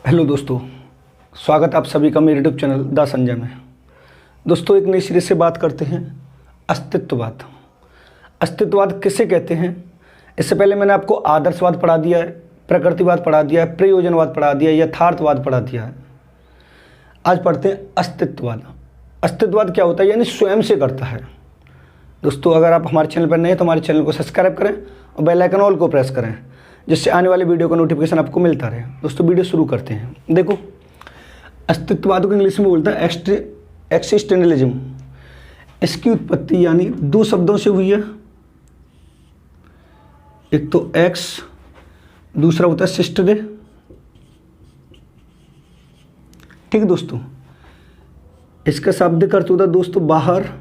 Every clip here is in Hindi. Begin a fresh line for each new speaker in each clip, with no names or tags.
हेलो दोस्तों, स्वागत आप सभी का मेरे यूट्यूब चैनल द संजय में। दोस्तों, एक नई सीरीज से बात करते हैं अस्तित्ववाद। अस्तित्ववाद किसे कहते हैं? इससे पहले मैंने आपको आदर्शवाद पढ़ा दिया है, प्रकृतिवाद पढ़ा दिया है, प्रयोजनवाद पढ़ा दिया है, यथार्थवाद पढ़ा दिया है। आज पढ़ते हैं अस्तित्ववाद। अस्तित्ववाद क्या होता है? यानी स्वयं से करता है। दोस्तों, अगर आप हमारे चैनल पर नए हैं तो हमारे चैनल को सब्सक्राइब करें और बेल आइकन ऑल को प्रेस करें, जिससे आने वाले वीडियो का नोटिफिकेशन आपको मिलता रहे। दोस्तों, वीडियो शुरू करते हैं। देखो, अस्तित्ववाद को इंग्लिश में बोलता है एक्सिस्टेंशलिज्म। इसकी उत्पत्ति यानी दो शब्दों से हुई है, एक तो एक्स, दूसरा होता है सिस्टरे। ठीक है दोस्तों, इसका शाब्दिक अर्थ होता है दोस्तों बाहर,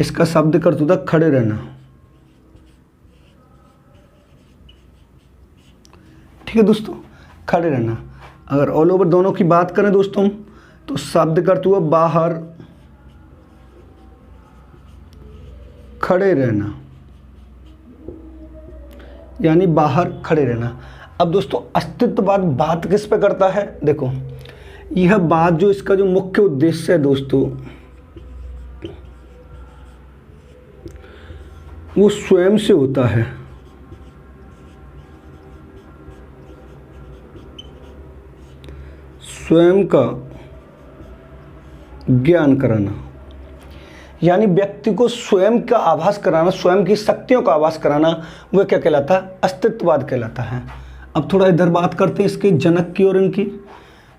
इसका शाब्दिक अर्थ होता है खड़े रहना। ठीक है दोस्तों, खड़े रहना। अगर ऑल ओवर दोनों की बात करें दोस्तों तो शाब्दिक अर्थ हुआ बाहर खड़े रहना, यानी बाहर खड़े रहना। अब दोस्तों, अस्तित्ववाद बात किस पे करता है? देखो, यह बात जो इसका जो मुख्य उद्देश्य है दोस्तों, वो स्वयं से होता है। स्वयं का ज्ञान कराना, यानी व्यक्ति को स्वयं का आभास कराना, स्वयं की शक्तियों का आभास कराना, वह क्या कहलाता है? अस्तित्ववाद कहलाता है। अब थोड़ा इधर बात करते हैं इसके जनक की और इनकी।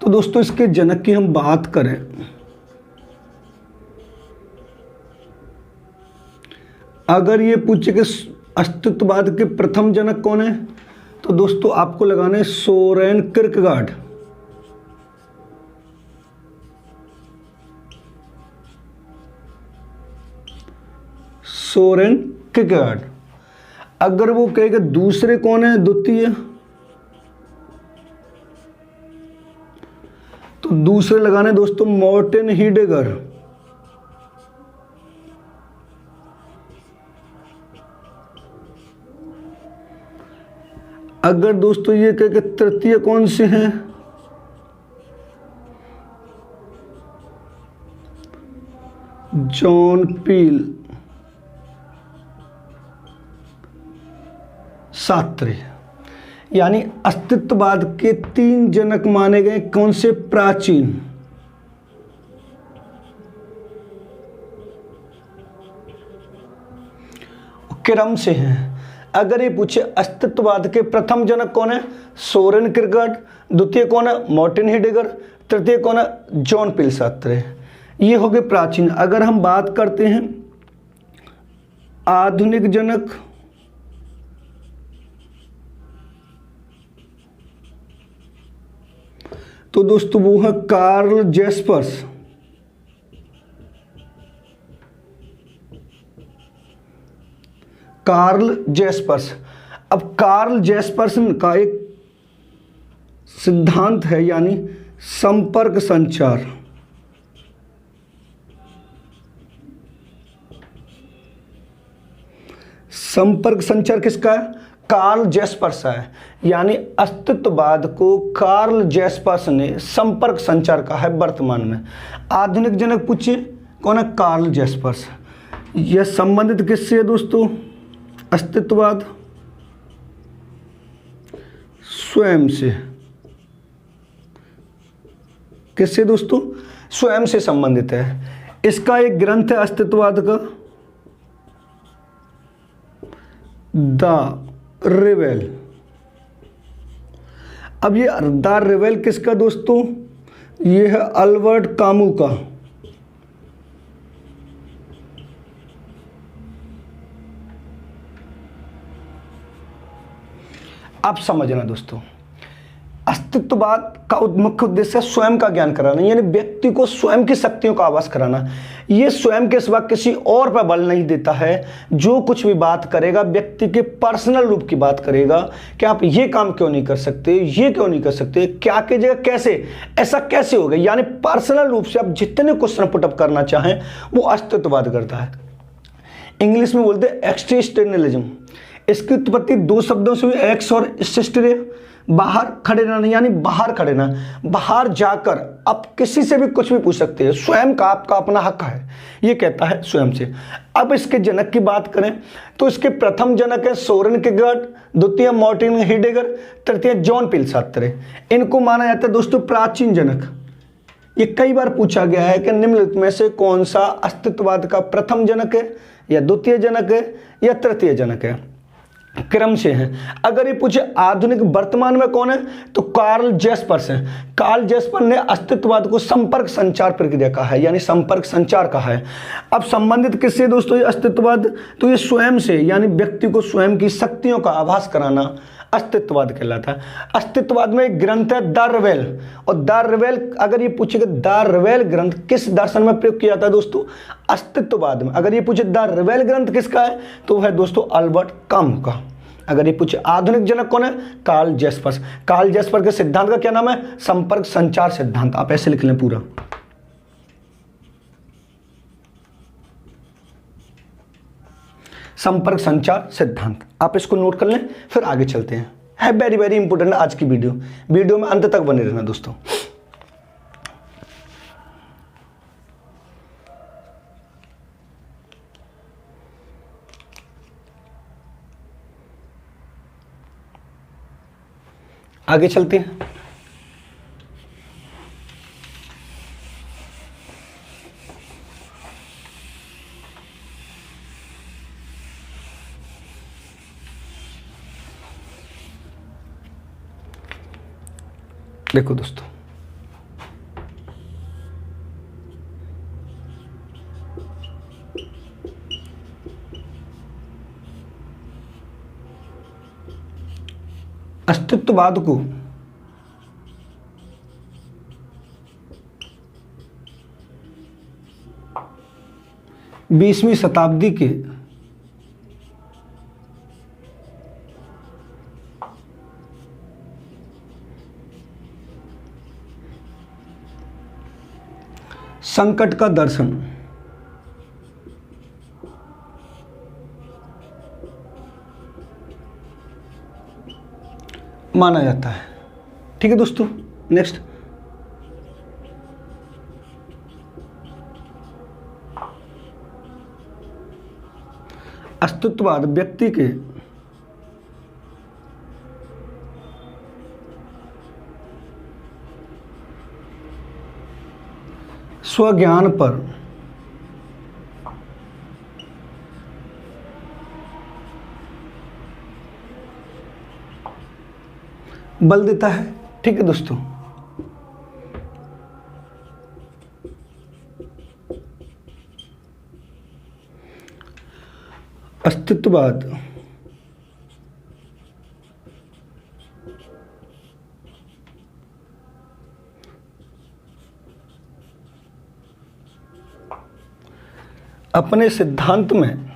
तो दोस्तों, इसके जनक की हम बात करें, अगर ये पूछे कि अस्तित्ववाद के प्रथम जनक कौन है, तो दोस्तों आपको लगाना है सोरेन किरकेगार्ड। सोरेन किरकेगार्ड। अगर वो कहेगा दूसरे कौन है, द्वितीय, तो दूसरे लगाने दोस्तों मॉर्टिन हीडेगर। अगर दोस्तों ये कहे कि तृतीय कौन से हैं, जॉन पील सार्त्रे। यानी अस्तित्ववाद के तीन जनक माने गए कौन से? प्राचीन, क्रम से हैं। अगर ये पूछे अस्तित्ववाद के प्रथम जनक कौन है, सोरेन किरकेगार्ड, द्वितीय कौन है, मॉर्टिन हीडेगर, तृतीय कौन है, जॉन पील सार्त्रे। ये हो गए प्राचीन। अगर हम बात करते हैं आधुनिक जनक, तो दोस्तों वो है कार्ल जैस्पर्स। कार्ल जैस्पर्स। अब कार्ल जैस्पर्स का एक सिद्धांत है, यानी संपर्क संचार। संपर्क संचार किसका है? कार्ल जैस्पर्स है। यानी अस्तित्ववाद को कार्ल जैस्पर्स ने संपर्क संचार कहा है वर्तमान में। आधुनिक जनक पूछिए कौन है? कार्ल जैस्पर्स। यह संबंधित किससे है दोस्तों? अस्तित्ववाद स्वयं से। किससे दोस्तों? स्वयं से संबंधित है। इसका एक ग्रंथ है अस्तित्ववाद का, द रिवेल। अब ये द रिवेल किसका दोस्तों? ये है अल्बर्ट कामू का। आप समझना दोस्तों, अस्तित्ववाद का मुख्य उद्देश्य है स्वयं का ज्ञान कराना, यानी व्यक्ति को स्वयं की शक्तियों का आभास कराना। ये स्वयं के सिवा किसी और पर बल नहीं देता है। जो कुछ भी बात करेगा व्यक्ति के पर्सनल रूप की बात करेगा कि आप ये काम क्यों नहीं कर सकते, ये क्यों नहीं कर सकते, क्या कीजिएगा, कैसे, ऐसा कैसे होगा। यानी पर्सनल रूप से आप जितने क्वेश्चन पुटअप करना चाहें वो अस्तित्ववाद करता है। इंग्लिश में बोलते हैं एक्सिस्टेंशलिज्म। इसकी उत्पत्ति दो शब्दों से हुई, एक्स और सिस्टर, बाहर खड़े रहना, यानी बाहर खड़े रहना, बाहर जाकर आप किसी से भी कुछ भी पूछ सकते हैं, स्वयं का आपका अपना हक है, ये कहता है स्वयं से। अब इसके जनक की बात करें तो इसके प्रथम जनक है सोरेन किर्केगार्ड, द्वितीय मार्टिन हाइडेगर, तृतीय जॉन पिलसात्रे। इनको माना जाता है दोस्तों प्राचीन जनक। ये कई बार पूछा गया है कि निम्नलिखित में से कौन सा अस्तित्ववाद का प्रथम जनक है, या द्वितीय जनक है, या तृतीय जनक है, क्रम से है। अगर ये पूछे आधुनिक वर्तमान में कौन है, तो कार्ल जैस्पर्स है। कार्ल जैस्पर ने अस्तित्ववाद को संपर्क संचार प्रक्रिया कहा है, यानी संपर्क संचार कहा है। अब संबंधित किससे दोस्तों ये अस्तित्ववाद, तो ये स्वयं से, यानी व्यक्ति को स्वयं की शक्तियों का आभास कराना अस्तित्ववाद कहलाता है। अस्तित्ववाद में एक ग्रंथ है द रिवेल, और द रिवेल अगर ये पूछेगा द रिवेल ग्रंथ किस दर्शन में प्रयोग किया जाता है दोस्तों, अस्तित्ववाद में। अगर ये पूछे द रिवेल ग्रंथ किसका है, तो वह है दोस्तों अल्बर्ट काम्यू का। अगर ये पूछे आधुनिक जनक कौन है, कार्ल जैस्पर्स। कार्ल जैस्पर के सिद्धांत का क्या नाम है, संपर्क संचार सिद्धांत। आप ऐसे लिख लें पूरा, संपर्क संचार सिद्धांत। आप इसको नोट कर लें, फिर आगे चलते हैं। है वेरी वेरी इंपॉर्टेंट आज की वीडियो में अंत तक बने रहना दोस्तों। आगे चलते हैं। देखो दोस्तों, अस्तित्ववाद को बीसवीं शताब्दी के संकट का दर्शन माना जाता है। ठीक है दोस्तों, नेक्स्ट। अस्तित्ववाद व्यक्ति के स्वज्ञान पर बल देता है। ठीक है दोस्तों, अस्तित्ववाद अपने सिद्धांत में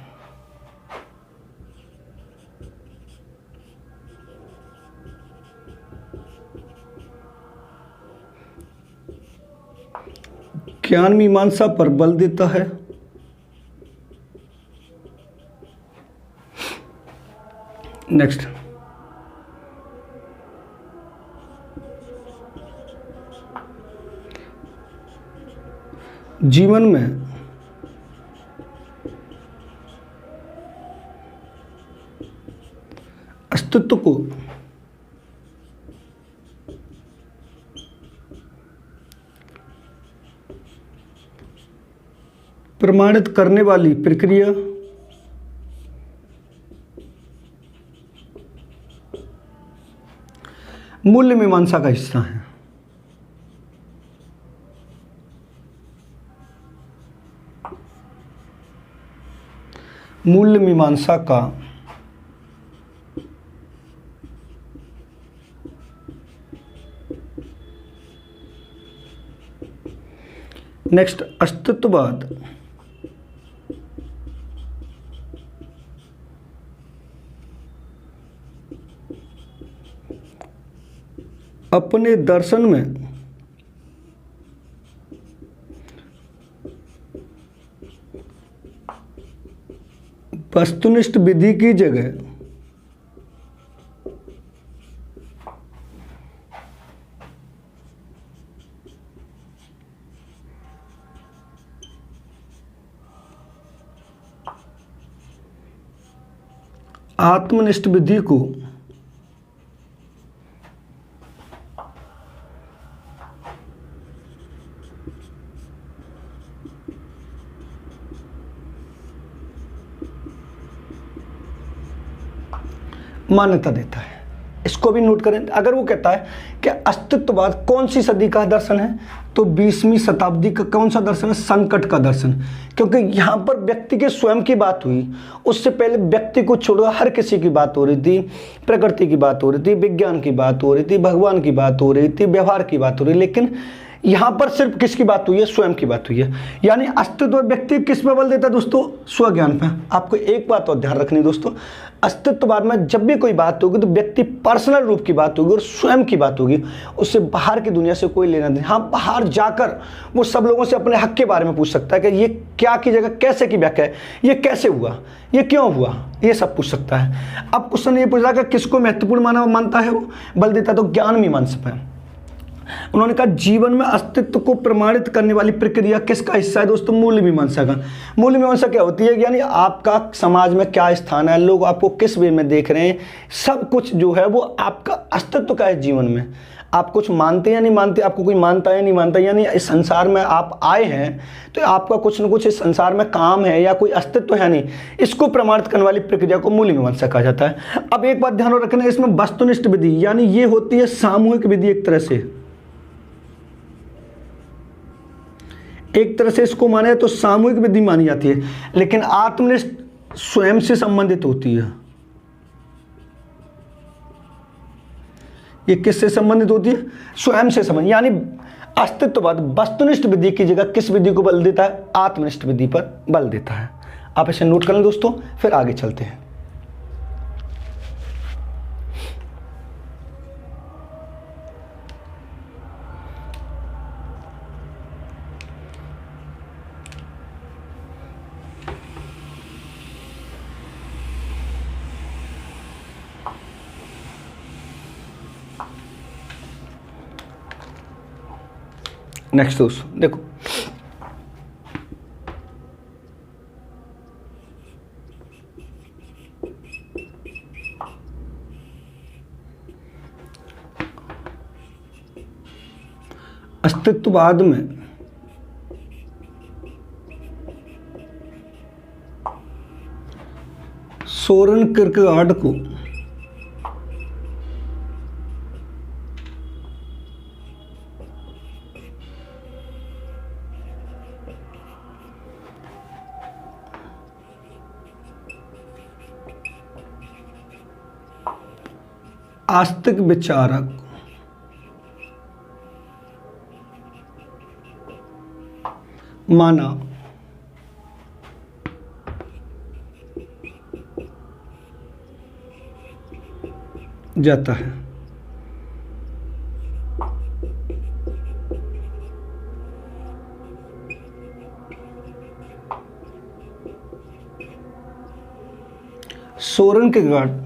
ज्ञान मीमांसा पर बल देता है। नेक्स्ट, जीवन में अस्तित्व को प्रमाणित करने वाली प्रक्रिया मूल्य मीमांसा का हिस्सा है। मूल्य मीमांसा का नेक्स्ट, अस्तित्ववाद अपने दर्शन में वस्तुनिष्ठ विधि की जगह आत्मनिष्ठ विधि को मान्यता देता है। इसको भी नोट करें। अगर वो कहता है कि अस्तित्ववाद कौन सी सदी का दर्शन है, तो 20वीं शताब्दी का कौन सा दर्शन है? संकट का दर्शन। क्योंकि यहाँ पर व्यक्ति के स्वयं की बात हुई, उससे पहले व्यक्ति को छोड़ो हर किसी की बात हो रही थी, प्रकृति की बात हो रही थी, विज्ञान की बात हो रही थी, भगवान की बात हो रही थी, व्यवहार की बात हो रही, लेकिन यहाँ पर सिर्फ किसकी बात हुई है? स्वयं की बात हुई है। यानी अस्तित्व व्यक्ति किस पे बल देता है दोस्तों? स्वज्ञान पे। आपको एक बात और ध्यान रखनी दोस्तों, अस्तित्ववाद में जब भी कोई बात होगी तो व्यक्ति पर्सनल रूप की बात होगी और स्वयं की बात होगी, उससे बाहर की दुनिया से कोई लेना नहीं। हाँ, बाहर जाकर वो सब लोगों से अपने हक के बारे में पूछ सकता है कि ये क्या की जगह कैसे की व्याख्या है, ये कैसे हुआ, ये क्यों हुआ, ये सब पूछ सकता है। अब क्वेश्चन ये पूछ रहा है कि किसको महत्वपूर्ण मानता है वो? बल देता है तो ज्ञान मीमांसा पे। उन्होंने कहा जीवन में अस्तित्व को प्रमाणित करने वाली प्रक्रिया किसका हिस्सा है दोस्तों? मूल्य मीमांसा का। मूल्य मीमांसा क्या होती है? यानी आपका समाज में क्या स्थान है, लोग आपको किस वे में देख रहे हैं, सब कुछ जो है वो आपका अस्तित्व का है जीवन में। आप कुछ मानते या नहीं मानते, आपको कोई मानता है नहीं मानता, यानी इस संसार में आप आए हैं तो आपका कुछ न कुछ इस संसार में काम है या कोई अस्तित्व है नहीं, इसको प्रमाणित करने वाली प्रक्रिया को मूल्य मीमांसा कहा जाता है। अब एक बात ध्यान रखना, इसमें वस्तुनिष्ठ विधि यानी ये होती है सामूहिक विधि। एक तरह से इसको माने तो सामूहिक विधि मानी जाती है, लेकिन आत्मनिष्ठ स्वयं से संबंधित होती है। ये किससे संबंधित होती है? स्वयं से संबंधित। यानी अस्तित्ववाद वस्तुनिष्ठ विधि की जगह किस विधि को बल देता है? आत्मनिष्ठ विधि पर बल देता है। आप इसे नोट कर लें दोस्तों, फिर आगे चलते हैं। नेक्स्ट दोस्तों देखो, अस्तित्ववाद में सोरेन किरकेगार्ड को आस्तिक विचारक माना जाता है। सोरेन किरकेगार्ड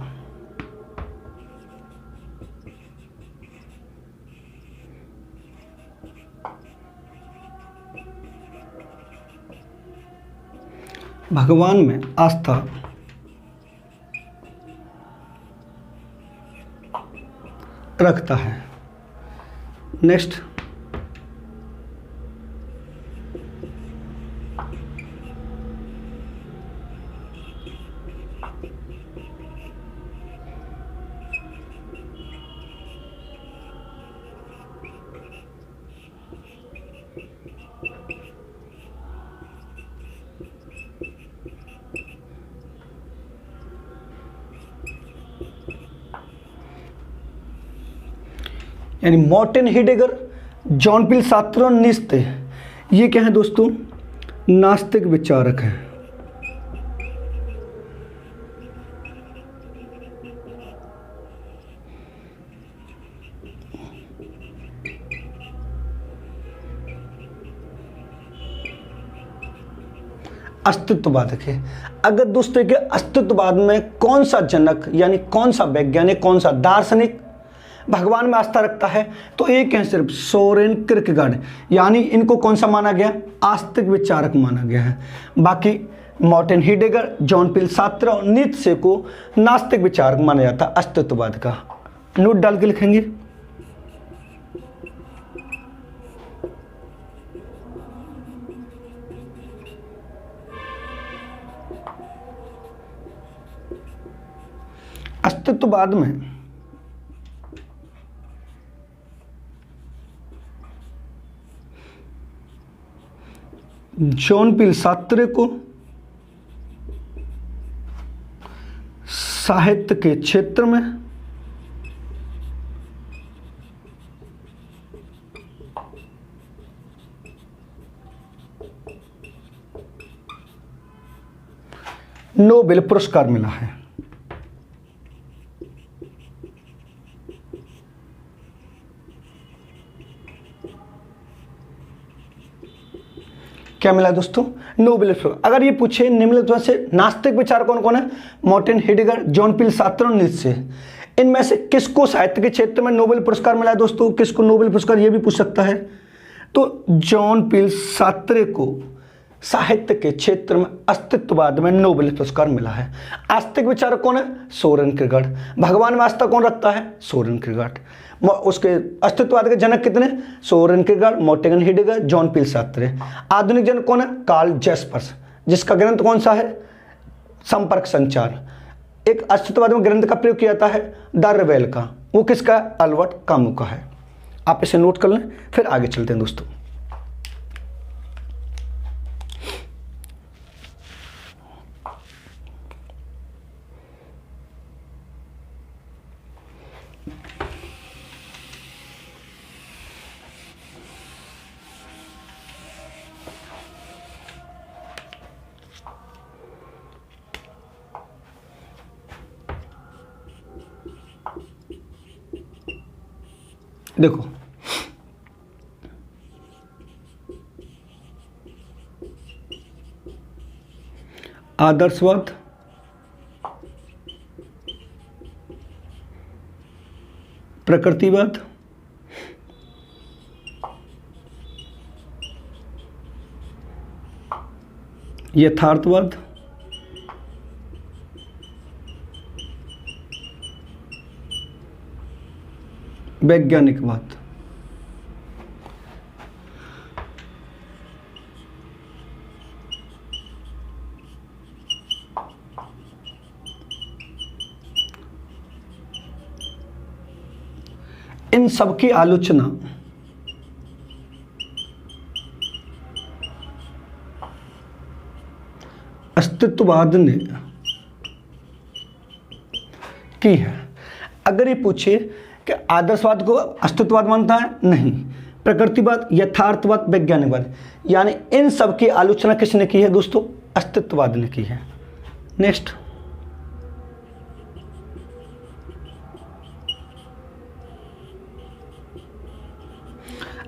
भगवान में आस्था रखता है। नेक्स्ट, यानी मॉर्टिन हिडेगर, जॉन पिल सार्त्रे और नीत्शे, ये क्या है दोस्तों? नास्तिक विचारक हैं। अस्तित्ववाद के अगर दोस्तों के अस्तित्ववाद में कौन सा जनक यानी कौन सा वैज्ञानिक, कौन सा दार्शनिक भगवान में आस्था रखता है, तो एक है सिर्फ सोरेन किरकेगार्ड, यानी इनको कौन सा माना गया? आस्तिक विचारक माना गया है। बाकी मार्टिन हाइडेगर, जॉन पॉल सार्त्रे और नीत्शे को नास्तिक विचार माना जाता है अस्तित्ववाद का। नोट डाल के लिखेंगे। अस्तित्ववाद में जॉन पॉल सार्त्रे को साहित्य के क्षेत्र में नोबेल पुरस्कार मिला है। क्या मिला दोस्तों? नोबेल पुरस्कार। अगर ये पूछे निम्नलिखित में से नास्तिक विचार कौन कौन है? मार्टिन हाइडेगर, जॉन पॉल सार्त्रे और नीत्शे। इनमें से किसको साहित्य के क्षेत्र में नोबेल पुरस्कार मिला है दोस्तों? किसको नोबेल पुरस्कार, ये भी पूछ सकता है। तो जॉन पॉल सार्त्रे को साहित्य के क्षेत्र में अस्तित्ववाद में नोबेल पुरस्कार मिला है। आस्तिक विचारक कौन है? Soren Kierkegaard. भगवान में आस्था कौन रखता है? Soren Kierkegaard. उसके अस्तित्ववाद के जनक कितने? Soren Kierkegaard, Martin Heidegger, John Paul Sartre. आधुनिक जनक कौन है? कार्ल जैस्पर्स, जिसका ग्रंथ कौन सा है? संपर्क संचार। एक अस्तित्ववाद में ग्रंथ का प्रयोग किया जाता है द रेबेल का, वो किसका? अल्बर्ट कामू का है। आप इसे नोट कर लें, फिर आगे चलते हैं दोस्तों। देखो, आदर्शवाद, प्रकृतिवाद, यथार्थवाद, वैज्ञानिकवाद। इन सब की आलोचना अस्तित्ववाद ने की है। अगर ये पूछे कि आदर्शवाद को अस्तित्ववाद मानता है? नहीं। प्रकृतिवाद, यथार्थवाद, वैज्ञानिकवाद, यानी इन सब की आलोचना किसने की है दोस्तों? अस्तित्ववाद ने की है। नेक्स्ट,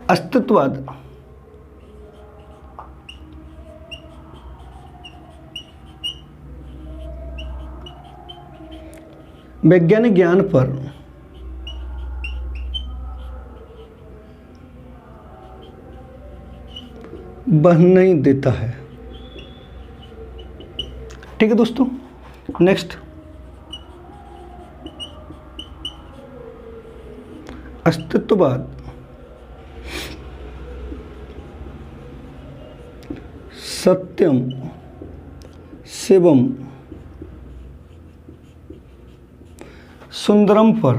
अस्तित्ववाद वैज्ञानिक ज्ञान पर बहन नहीं देता है। ठीक है दोस्तों। नेक्स्ट, अस्तित्ववाद सत्यम शिवम सुंदरम पर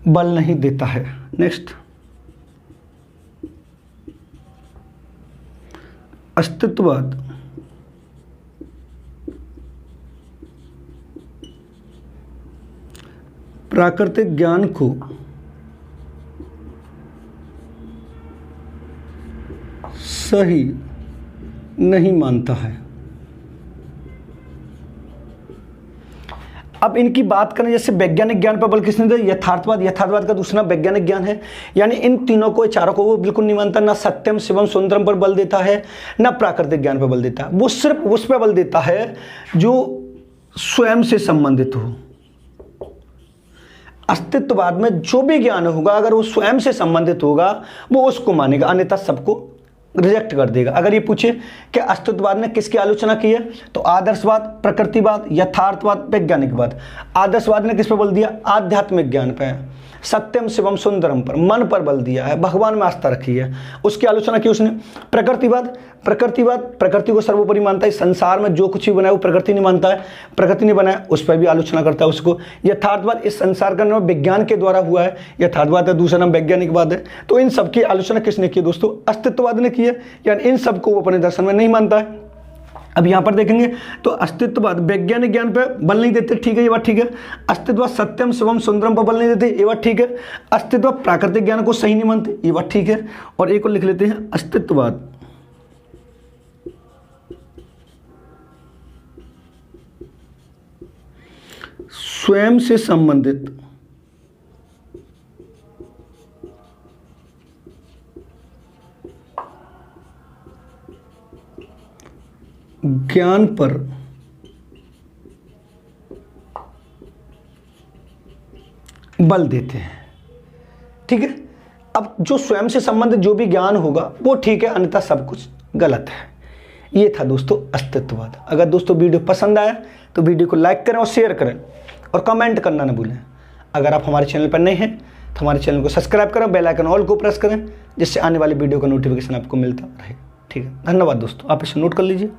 बल नहीं देता है। नेक्स्ट, अस्तित्ववाद प्राकृतिक ज्ञान को सही नहीं मानता है। अब इनकी बात करें, जैसे वैज्ञानिक ज्ञान पर बल किसने दिया? यथार्थवाद। यथार्थवाद का दूसरा वैज्ञानिक ज्ञान है, यानी इन तीनों को, चारों को वो बिल्कुल नहीं मानता। ना सत्यम शिवम सुंदरम पर बल देता है, ना प्राकृतिक ज्ञान पर बल देता है। वो सिर्फ उस पर बल देता है जो स्वयं से संबंधित हो। अस्तित्ववाद में जो भी ज्ञान होगा अगर वो स्वयं से संबंधित होगा वो उसको मानेगा, अन्यथा सबको रिजेक्ट कर देगा। अगर ये पूछे कि अस्तित्ववाद ने किसकी आलोचना की है, तो आदर्शवाद, प्रकृतिवाद, यथार्थवाद, वैज्ञानिकवाद। आदर्शवाद ने किस पर बल दिया? आध्यात्मिक ज्ञान पे, सत्यम शिवम सुंदरम पर, मन पर बल दिया है, भगवान में आस्था रखी है, उसकी आलोचना की उसने। प्रकृतिवाद प्रकृति को सर्वोपरि मानता है, संसार में जो कुछ भी बना है वो प्रकृति नहीं मानता है, प्रकृति ने बनाया, उस पर भी आलोचना करता है उसको। यथार्थवाद, इस संसार का निर्माण विज्ञान के द्वारा हुआ है, यथार्थवाद है, दूसरा नाम वैज्ञानिकवाद है। तो इन सब की आलोचना किसने की दोस्तों? अस्तित्ववाद ने की है, यानी इन सबको वो अपने दर्शन में नहीं मानता है। अब यहाँ पर देखेंगे तो अस्तित्ववाद वैज्ञानिक ज्ञान पे बल नहीं देते, ठीक है, ये बात ठीक है। अस्तित्ववाद सत्यम शिवम सुंदरम पर बल नहीं देते, ये बात ठीक है। अस्तित्ववाद प्राकृतिक ज्ञान को सही नहीं मानते, ये बात ठीक है। और एक और लिख लेते हैं, अस्तित्ववाद स्वयं से संबंधित ज्ञान पर बल देते हैं, ठीक है। अब जो स्वयं से संबंधित जो भी ज्ञान होगा वो ठीक है, अन्यथा सब कुछ गलत है। ये था दोस्तों अस्तित्ववाद। अगर दोस्तों वीडियो पसंद आया तो वीडियो को लाइक करें और शेयर करें और कमेंट करना ना भूलें। अगर आप हमारे चैनल पर नए हैं तो हमारे चैनल को सब्सक्राइब करें, बेल आइकन ऑल को प्रेस करें, जिससे आने वाली वीडियो का नोटिफिकेशन आपको मिलता रहे, ठीक है। धन्यवाद दोस्तों, आप इसे नोट कर लीजिए।